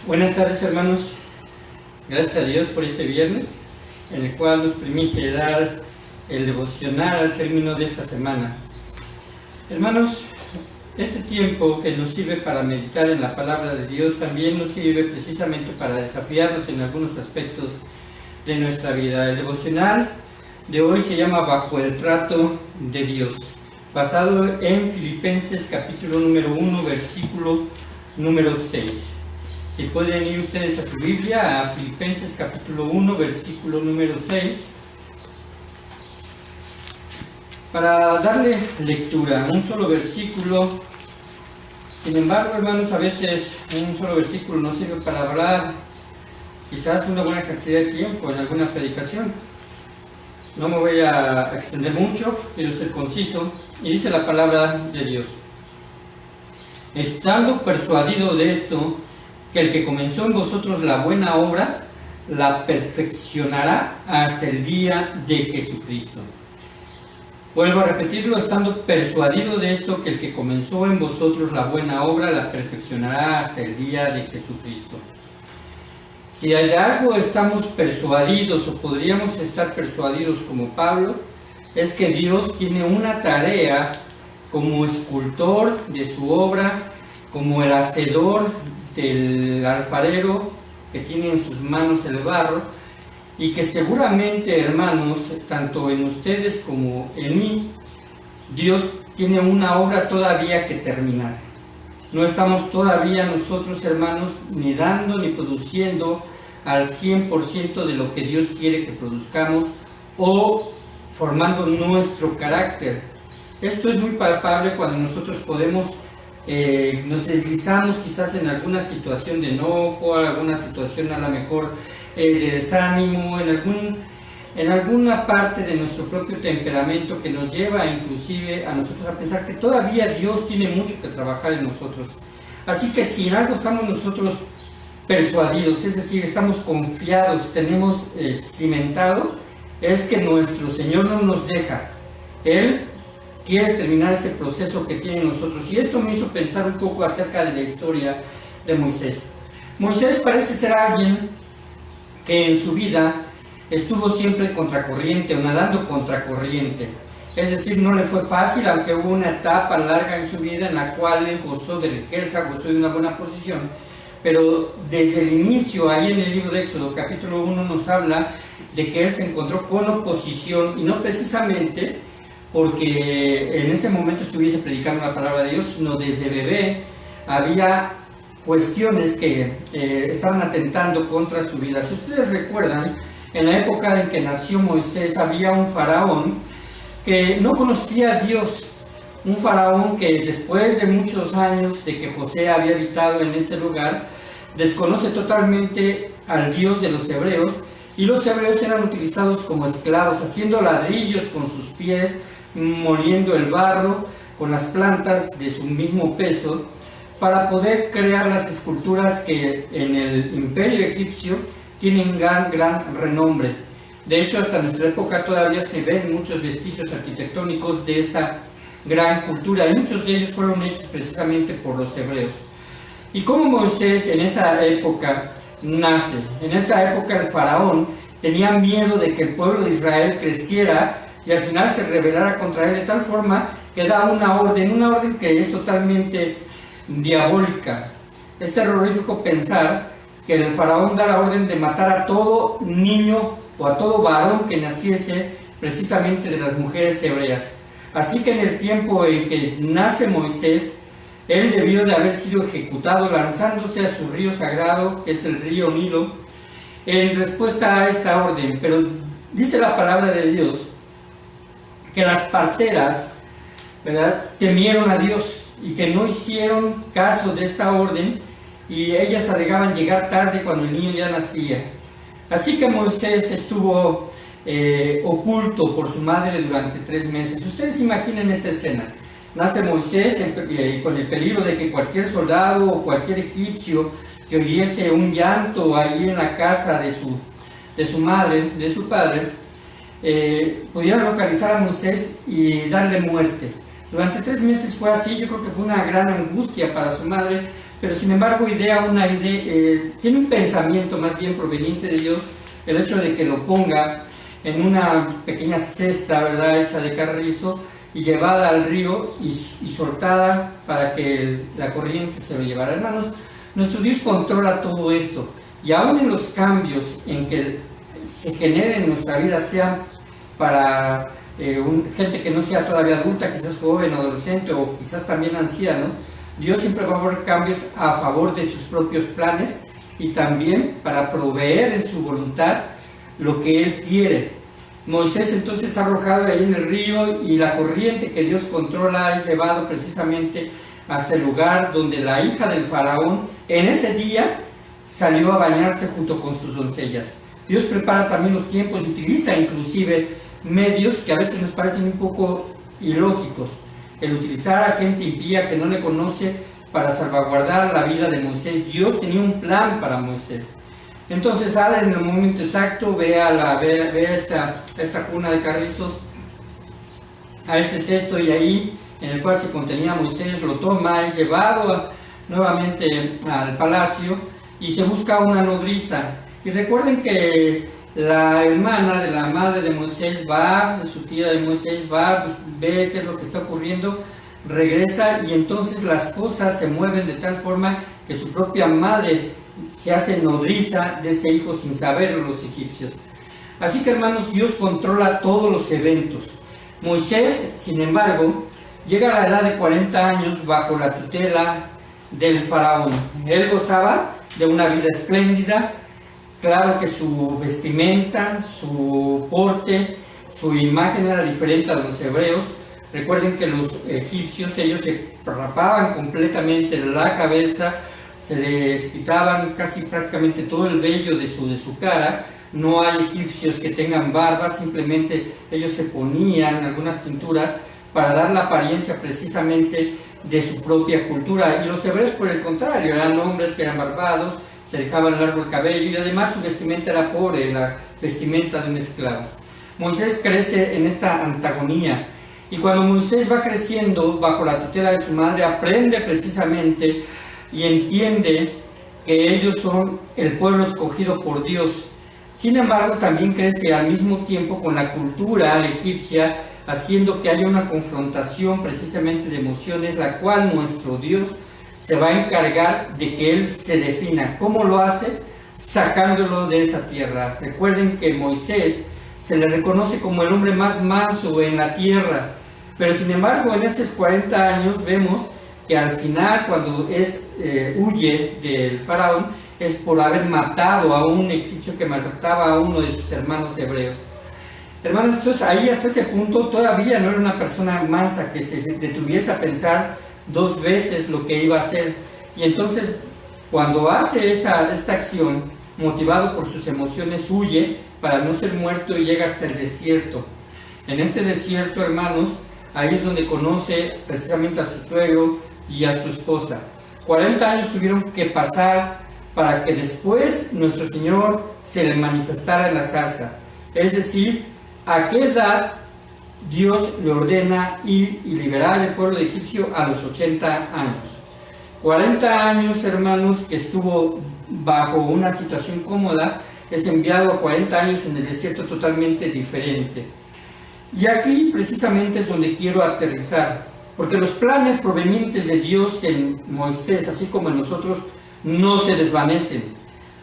Buenas tardes, hermanos. Gracias a Dios por este viernes, en el cual nos permite dar el devocional al término de esta semana. Hermanos, este tiempo que nos sirve para meditar en la palabra de Dios también nos sirve precisamente para desafiarnos en algunos aspectos de nuestra vida. El devocional de hoy se llama Bajo el trato de Dios, basado en Filipenses capítulo número 1, versículo número 6. Si pueden ir ustedes a su Biblia, a Filipenses capítulo 1, versículo número 6, para darle lectura, un solo versículo. Sin embargo, hermanos, a veces un solo versículo no sirve para hablar quizás una buena cantidad de tiempo en alguna predicación. No me voy a extender mucho, quiero ser conciso, y dice la palabra de Dios: estando persuadido de esto, que el que comenzó en vosotros la buena obra, la perfeccionará hasta el día de Jesucristo. Vuelvo a repetirlo: estando persuadido de esto, que el que comenzó en vosotros la buena obra, la perfeccionará hasta el día de Jesucristo. Si de algo estamos persuadidos, o podríamos estar persuadidos como Pablo, es que Dios tiene una tarea como escultor de su obra, como el hacedor del alfarero que tiene en sus manos el barro, y que seguramente, hermanos, tanto en ustedes como en mí, Dios tiene una obra todavía que terminar. No estamos todavía nosotros, hermanos, ni dando ni produciendo al 100% de lo que Dios quiere que produzcamos, o formando nuestro carácter. Esto es muy palpable cuando nosotros podemos nos deslizamos quizás en alguna situación de enojo, alguna situación a lo mejor de desánimo, en alguna parte de nuestro propio temperamento que nos lleva inclusive a nosotros a pensar que todavía Dios tiene mucho que trabajar en nosotros. Así que si en algo estamos nosotros persuadidos, es decir, estamos confiados, tenemos cimentado, es que nuestro Señor no nos deja. Él quiere terminar ese proceso que tiene en nosotros. Y esto me hizo pensar un poco acerca de la historia de Moisés. Moisés parece ser alguien que en su vida estuvo siempre contracorriente, o nadando contracorriente. Es decir, no le fue fácil, aunque hubo una etapa larga en su vida en la cual él gozó de riqueza, gozó de una buena posición. Pero desde el inicio, ahí en el libro de Éxodo, capítulo 1, nos habla de que él se encontró con oposición, y no precisamente porque en ese momento estuviese predicando la palabra de Dios, sino desde bebé había cuestiones que estaban atentando contra su vida. Si ustedes recuerdan, en la época en que nació Moisés había un faraón que no conocía a Dios, un faraón que después de muchos años de que José había habitado en ese lugar, desconoce totalmente al Dios de los hebreos, y los hebreos eran utilizados como esclavos, haciendo ladrillos con sus pies, moliendo el barro con las plantas de su mismo peso, para poder crear las esculturas que en el imperio egipcio tienen gran renombre. De hecho, hasta nuestra época todavía se ven muchos vestigios arquitectónicos de esta gran cultura, y muchos de ellos fueron hechos precisamente por los hebreos. Y como Moisés en esa época nace, en esa época el faraón tenía miedo de que el pueblo de Israel creciera y al final se rebelara contra él, de tal forma que da una orden que es totalmente diabólica. Es terrorífico pensar que el faraón da la orden de matar a todo niño o a todo varón que naciese precisamente de las mujeres hebreas. Así que en el tiempo en que nace Moisés, él debió de haber sido ejecutado lanzándose a su río sagrado, que es el río Nilo, en respuesta a esta orden. Pero dice la palabra de Dios que las parteras, ¿verdad?, temieron a Dios y que no hicieron caso de esta orden, y ellas alegaban llegar tarde cuando el niño ya nacía. Así que Moisés estuvo oculto por su madre durante 3 meses. Ustedes imaginen esta escena: nace Moisés con el peligro de que cualquier soldado o cualquier egipcio que oyese un llanto ahí en la casa de su madre, de su padre, pudieran localizar a Moisés y darle muerte. Durante 3 meses fue así. Yo creo que fue una gran angustia para su madre, pero sin embargo tiene un pensamiento más bien proveniente de Dios, el hecho de que lo ponga en una pequeña cesta, ¿verdad?, hecha de carrizo y llevada al río y soltada para que la corriente se lo llevara. Hermanos, nuestro Dios controla todo esto, y aún en los cambios en que se generen en nuestra vida, sean para gente que no sea todavía adulta, quizás joven o adolescente o quizás también ancianos, Dios siempre va a haber cambios a favor de sus propios planes y también para proveer en su voluntad lo que Él quiere. Moisés entonces ha arrojado ahí en el río, y la corriente que Dios controla es llevado precisamente hasta el lugar donde la hija del faraón en ese día salió a bañarse junto con sus doncellas. Dios prepara también los tiempos y utiliza inclusive medios que a veces nos parecen un poco ilógicos. El utilizar a gente impía que no le conoce para salvaguardar la vida de Moisés. Dios tenía un plan para Moisés. Entonces sale en el momento exacto, ve esta cuna de carrizos, a este cesto, y ahí en el cual se contenía Moisés, lo toma, es llevado nuevamente al palacio y se busca una nodriza. Y recuerden que la hermana de la madre de Moisés va, su tía de Moisés va, ve qué es lo que está ocurriendo, regresa, y entonces las cosas se mueven de tal forma que su propia madre se hace nodriza de ese hijo sin saberlo los egipcios. Así que, hermanos, Dios controla todos los eventos. Moisés, sin embargo, llega a la edad de 40 años bajo la tutela del faraón. Él gozaba de una vida espléndida. Claro que su vestimenta, su porte, su imagen era diferente a los hebreos. Recuerden que los egipcios, ellos se rapaban completamente la cabeza, se les quitaban casi prácticamente todo el vello de su cara. No hay egipcios que tengan barba, simplemente ellos se ponían algunas tinturas para dar la apariencia precisamente de su propia cultura. Y los hebreos, por el contrario, eran hombres que eran barbados, se dejaban largo el cabello, y además su vestimenta era pobre, la vestimenta de un esclavo. Moisés crece en esta antagonía, y cuando Moisés va creciendo bajo la tutela de su madre, aprende precisamente y entiende que ellos son el pueblo escogido por Dios. Sin embargo, también crece al mismo tiempo con la cultura egipcia, haciendo que haya una confrontación precisamente de emociones, la cual nuestro Dios se va a encargar de que Él se defina. ¿Cómo lo hace? Sacándolo de esa tierra. Recuerden que Moisés se le reconoce como el hombre más manso en la tierra, pero sin embargo en esos 40 años vemos que al final, cuando huye del faraón, es por haber matado a un egipcio que maltrataba a uno de sus hermanos hebreos. Hermanos, entonces ahí hasta ese punto todavía no era una persona mansa que se detuviese a pensar dos veces lo que iba a hacer. Y entonces, cuando hace esta acción, motivado por sus emociones, huye para no ser muerto y llega hasta el desierto. En este desierto, hermanos, ahí es donde conoce precisamente a su suegro y a su esposa. 40 años tuvieron que pasar para que después nuestro Señor se le manifestara en la zarza. Es decir, ¿a qué edad Dios le ordena ir y liberar al pueblo de egipcio? A los 80 años. 40 años, hermanos, que estuvo bajo una situación cómoda, es enviado a 40 años en el desierto totalmente diferente. Y aquí precisamente es donde quiero aterrizar, porque los planes provenientes de Dios en Moisés, así como en nosotros, no se desvanecen.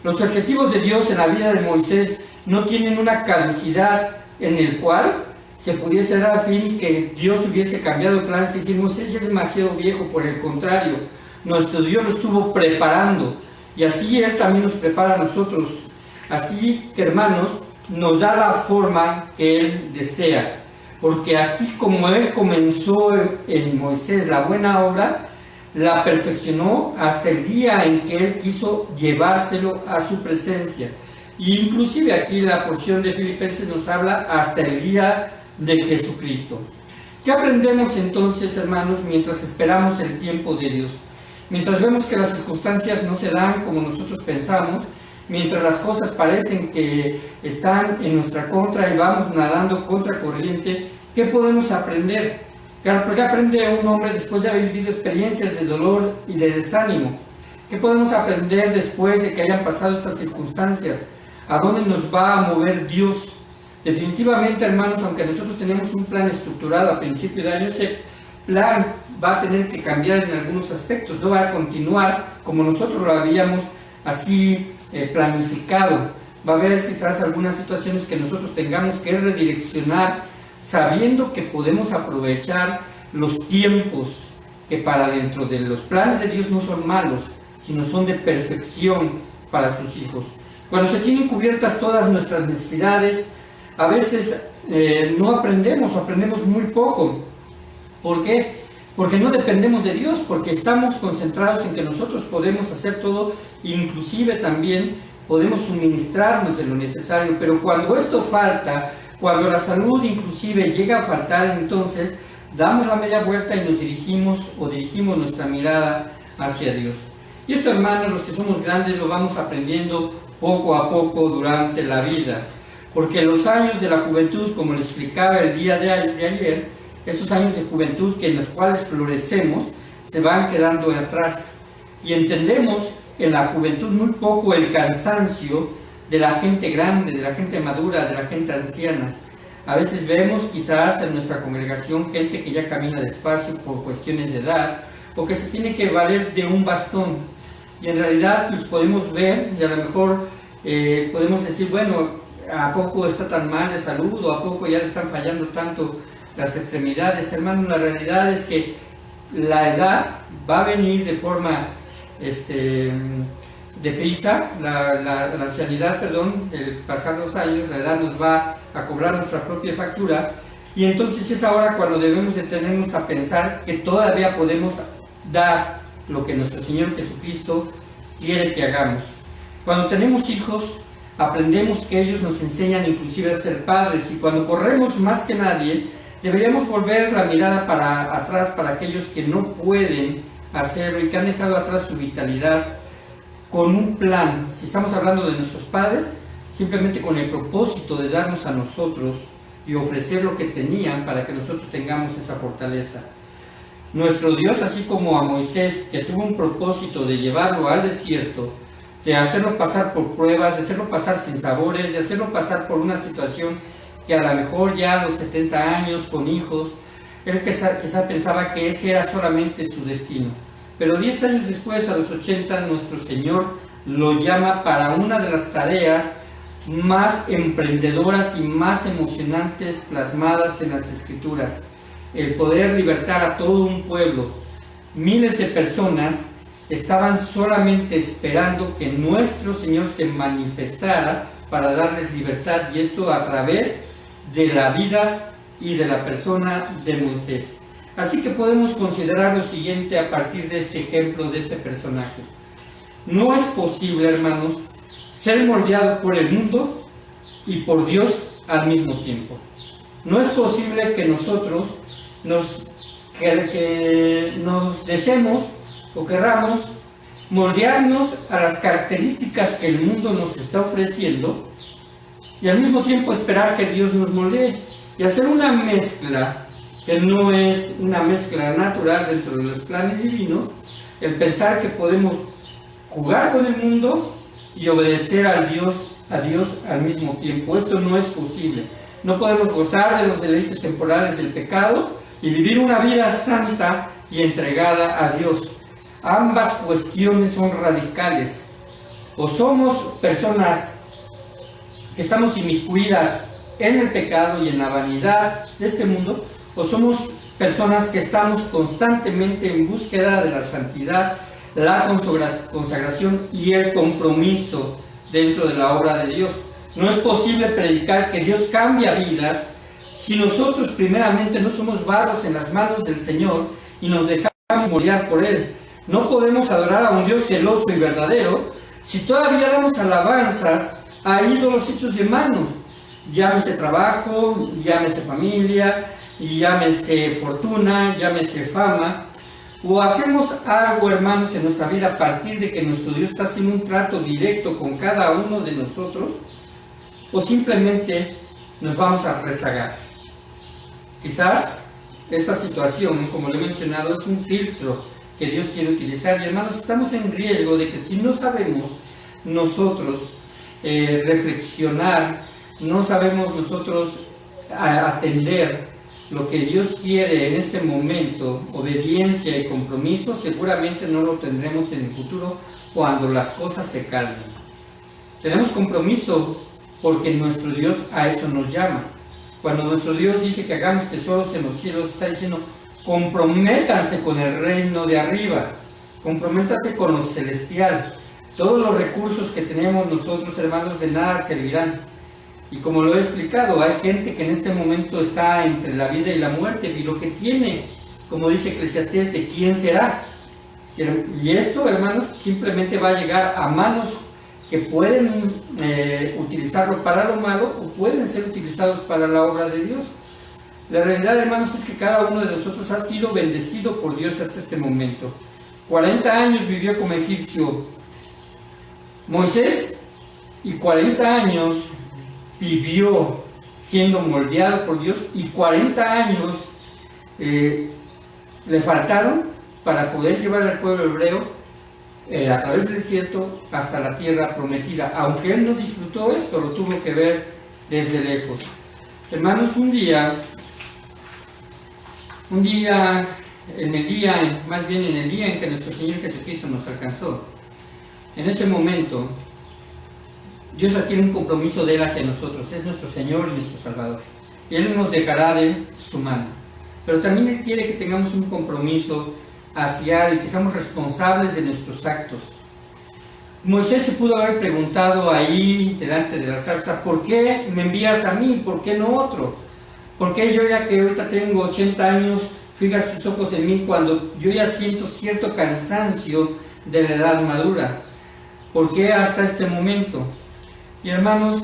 Los objetivos de Dios en la vida de Moisés no tienen una caducidad en el cual se pudiese dar a fin y que Dios hubiese cambiado de plan. Si Moisés es demasiado viejo, por el contrario, nuestro Dios lo estuvo preparando, y así Él también nos prepara a nosotros. Así que, hermanos, nos da la forma que Él desea, porque así como Él comenzó en Moisés la buena obra, la perfeccionó hasta el día en que Él quiso llevárselo a su presencia. Y inclusive aquí la porción de Filipenses nos habla hasta el día de Jesucristo. ¿Qué aprendemos entonces, hermanos, mientras esperamos el tiempo de Dios? Mientras vemos que las circunstancias no se dan como nosotros pensamos, mientras las cosas parecen que están en nuestra contra y vamos nadando contra corriente, ¿qué podemos aprender? ¿Qué aprende un hombre después de haber vivido experiencias de dolor y de desánimo? ¿Qué podemos aprender después de que hayan pasado estas circunstancias? ¿A dónde nos va a mover Dios? Definitivamente, hermanos, aunque nosotros tenemos un plan estructurado a principio de año, ese plan va a tener que cambiar en algunos aspectos, no va a continuar como nosotros lo habíamos así planificado. Va a haber quizás algunas situaciones que nosotros tengamos que redireccionar, sabiendo que podemos aprovechar los tiempos que para dentro de los planes de Dios no son malos, sino son de perfección para sus hijos. Cuando se tienen cubiertas todas nuestras necesidades, a veces no aprendemos o aprendemos muy poco. ¿Por qué? Porque no dependemos de Dios, porque estamos concentrados en que nosotros podemos hacer todo, inclusive también podemos suministrarnos de lo necesario. Pero cuando esto falta, cuando la salud inclusive llega a faltar, entonces damos la media vuelta y nos dirigimos nuestra mirada hacia Dios. Y esto, hermanos, los que somos grandes lo vamos aprendiendo poco a poco durante la vida, porque los años de la juventud, como le explicaba el día de ayer, esos años de juventud en los cuales florecemos, se van quedando atrás. Y entendemos en la juventud muy poco el cansancio de la gente grande, de la gente madura, de la gente anciana. A veces vemos quizás en nuestra congregación gente que ya camina despacio por cuestiones de edad, o que se tiene que valer de un bastón. Y en realidad pues podemos ver, y a lo mejor podemos decir, bueno, ¿a poco está tan mal de salud? ¿O a poco ya le están fallando tanto las extremidades? Hermano, la realidad es que la edad va a venir de forma deprisa, la ancianidad, el pasar los años, la edad nos va a cobrar nuestra propia factura, y entonces es ahora cuando debemos detenernos a pensar que todavía podemos dar lo que nuestro Señor Jesucristo quiere que hagamos. Cuando tenemos hijos, aprendemos que ellos nos enseñan inclusive a ser padres, y cuando corremos más que nadie, deberíamos volver la mirada para atrás para aquellos que no pueden hacerlo y que han dejado atrás su vitalidad con un plan. Si estamos hablando de nuestros padres, simplemente con el propósito de darnos a nosotros y ofrecer lo que tenían para que nosotros tengamos esa fortaleza. Nuestro Dios, así como a Moisés, que tuvo un propósito de llevarlo al desierto, de hacerlo pasar por pruebas, de hacerlo pasar sin sabores, de hacerlo pasar por una situación que a lo mejor ya a los 70 años, con hijos, él quizá pensaba que ese era solamente su destino. Pero 10 años después, a los 80, nuestro Señor lo llama para una de las tareas más emprendedoras y más emocionantes plasmadas en las Escrituras: el poder libertar a todo un pueblo. Miles de personas estaban solamente esperando que nuestro Señor se manifestara para darles libertad, y esto a través de la vida y de la persona de Moisés. Así que podemos considerar lo siguiente a partir de este ejemplo, de este personaje. No es posible, hermanos, ser moldeado por el mundo y por Dios al mismo tiempo. No es posible que nosotros nos deseemos o querramos moldearnos a las características que el mundo nos está ofreciendo y al mismo tiempo esperar que Dios nos moldee y hacer una mezcla que no es una mezcla natural dentro de los planes divinos, el pensar que podemos jugar con el mundo y obedecer a Dios al mismo tiempo. Esto no es posible. No podemos gozar de los deleites temporales del pecado y vivir una vida santa y entregada a Dios. Ambas cuestiones son radicales. O somos personas que estamos inmiscuidas en el pecado y en la vanidad de este mundo, o somos personas que estamos constantemente en búsqueda de la santidad, la consagración y el compromiso dentro de la obra de Dios. No es posible predicar que Dios cambia vidas si nosotros primeramente no somos barros en las manos del Señor y nos dejamos moldear por Él. No podemos adorar a un Dios celoso y verdadero si todavía damos alabanzas a ídolos hechos de manos. Llámese trabajo, llámese familia, llámese fortuna, llámese fama. O hacemos algo, hermanos, en nuestra vida a partir de que nuestro Dios está haciendo un trato directo con cada uno de nosotros, o simplemente nos vamos a rezagar. Quizás esta situación, como lo he mencionado, es un filtro que Dios quiere utilizar. Y hermanos, estamos en riesgo de que si no sabemos nosotros reflexionar, no sabemos nosotros atender lo que Dios quiere en este momento, obediencia y compromiso, seguramente no lo tendremos en el futuro cuando las cosas se calmen. Tenemos compromiso porque nuestro Dios a eso nos llama. Cuando nuestro Dios dice que hagamos tesoros en los cielos, está diciendo: comprométanse con el reino de arriba, comprométanse con lo celestial. Todos los recursos que tenemos nosotros, hermanos, de nada servirán. Y como lo he explicado, hay gente que en este momento está entre la vida y la muerte, y lo que tiene, como dice Eclesiastés, ¿de quién será? Y esto, hermanos, simplemente va a llegar a manos que pueden utilizarlo para lo malo o pueden ser utilizados para la obra de Dios. La realidad, hermanos, es que cada uno de nosotros ha sido bendecido por Dios hasta este momento. 40 años vivió como egipcio Moisés, y 40 años vivió siendo moldeado por Dios, y 40 años le faltaron para poder llevar al pueblo hebreo a través del desierto hasta la tierra prometida. Aunque él no disfrutó esto, lo tuvo que ver desde lejos. Hermanos, en el día, en que nuestro Señor Jesucristo nos alcanzó, en ese momento Dios adquiere un compromiso de Él hacia nosotros. Es nuestro Señor y nuestro Salvador. Y Él no nos dejará de su mano. Pero también Él quiere que tengamos un compromiso hacia Él, que seamos responsables de nuestros actos. Moisés se pudo haber preguntado ahí, delante de la zarza: ¿por qué me envías a mí? ¿Por qué no otro? ¿Por qué yo, ya que ahorita tengo 80 años, fijas tus ojos en mí cuando yo ya siento cierto cansancio de la edad madura? ¿Por qué hasta este momento? Y hermanos,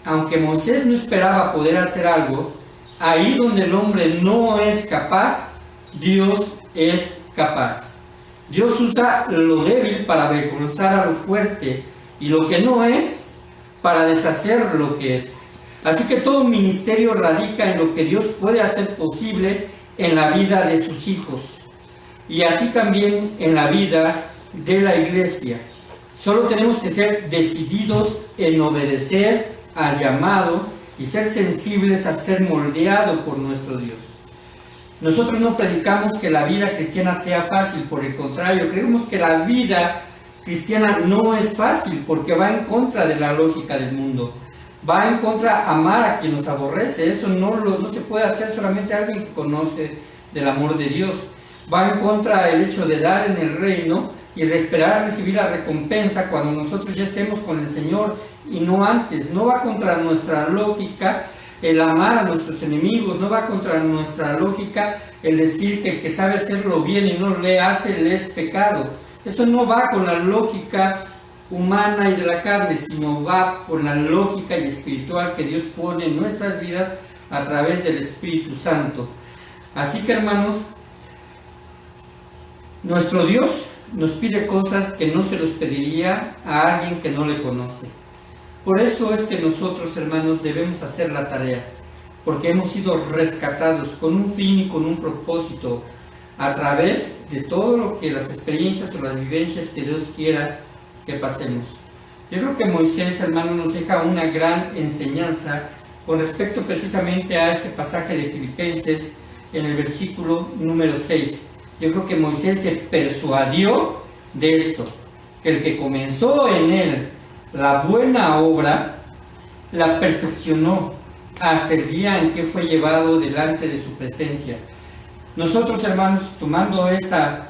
aunque Moisés no esperaba poder hacer algo, ahí donde el hombre no es capaz, Dios es capaz. Dios usa lo débil para avergonzar a lo fuerte, y lo que no es para deshacer lo que es. Así que todo ministerio radica en lo que Dios puede hacer posible en la vida de sus hijos, y así también en la vida de la iglesia. Solo tenemos que ser decididos en obedecer al llamado y ser sensibles a ser moldeados por nuestro Dios. Nosotros no predicamos que la vida cristiana sea fácil, por el contrario, creemos que la vida cristiana no es fácil porque va en contra de la lógica del mundo. Va en contra amar a quien nos aborrece. Eso no se puede hacer solamente a alguien que conoce del amor de Dios. Va en contra el hecho de dar en el reino y esperar a recibir la recompensa cuando nosotros ya estemos con el Señor y no antes. No va contra nuestra lógica el amar a nuestros enemigos, no va contra nuestra lógica el decir que el que sabe hacerlo bien y no le hace, le es pecado. Eso no va con la lógica humana y de la carne, sino va con la lógica y espiritual que Dios pone en nuestras vidas a través del Espíritu Santo. Así que, hermanos, nuestro Dios nos pide cosas que no se los pediría a alguien que no le conoce. Por eso es que nosotros, hermanos, debemos hacer la tarea, porque hemos sido rescatados con un fin y con un propósito a través de todo lo que las experiencias o las vivencias que Dios quiera que pasemos. Yo creo que Moisés, hermano, nos deja una gran enseñanza con respecto precisamente a este pasaje de Filipenses en el versículo número 6. Yo creo que Moisés se persuadió de esto, que el que comenzó en él la buena obra, la perfeccionó hasta el día en que fue llevado delante de su presencia. Nosotros, hermanos, tomando esta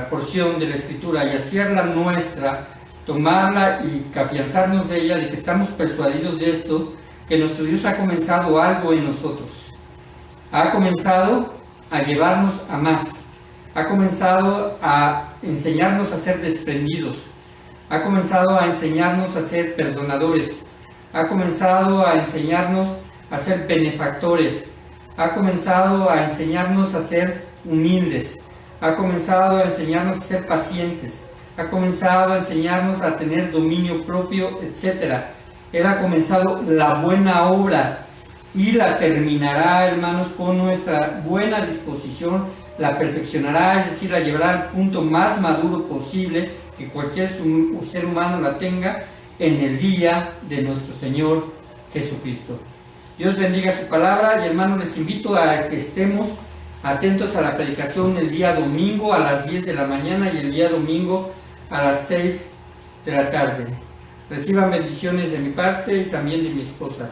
porción de la Escritura y hacerla nuestra, tomarla y afianzarnos de ella, de que estamos persuadidos de esto, que nuestro Dios ha comenzado algo en nosotros. Ha comenzado a llevarnos a más. Ha comenzado a enseñarnos a ser desprendidos. Ha comenzado a enseñarnos a ser perdonadores. Ha comenzado a enseñarnos a ser benefactores. Ha comenzado a enseñarnos a ser humildes. Ha comenzado a enseñarnos a ser pacientes. Ha comenzado a enseñarnos a tener dominio propio, etc. Él ha comenzado la buena obra y la terminará, hermanos, con nuestra buena disposición la perfeccionará, es decir, la llevará al punto más maduro posible que cualquier ser humano la tenga en el día de nuestro Señor Jesucristo. Dios bendiga su palabra y hermanos, les invito a que estemos atentos a la predicación el día domingo a las 10 de la mañana y el día domingo a las 6 de la tarde. Reciban bendiciones de mi parte y también de mi esposa.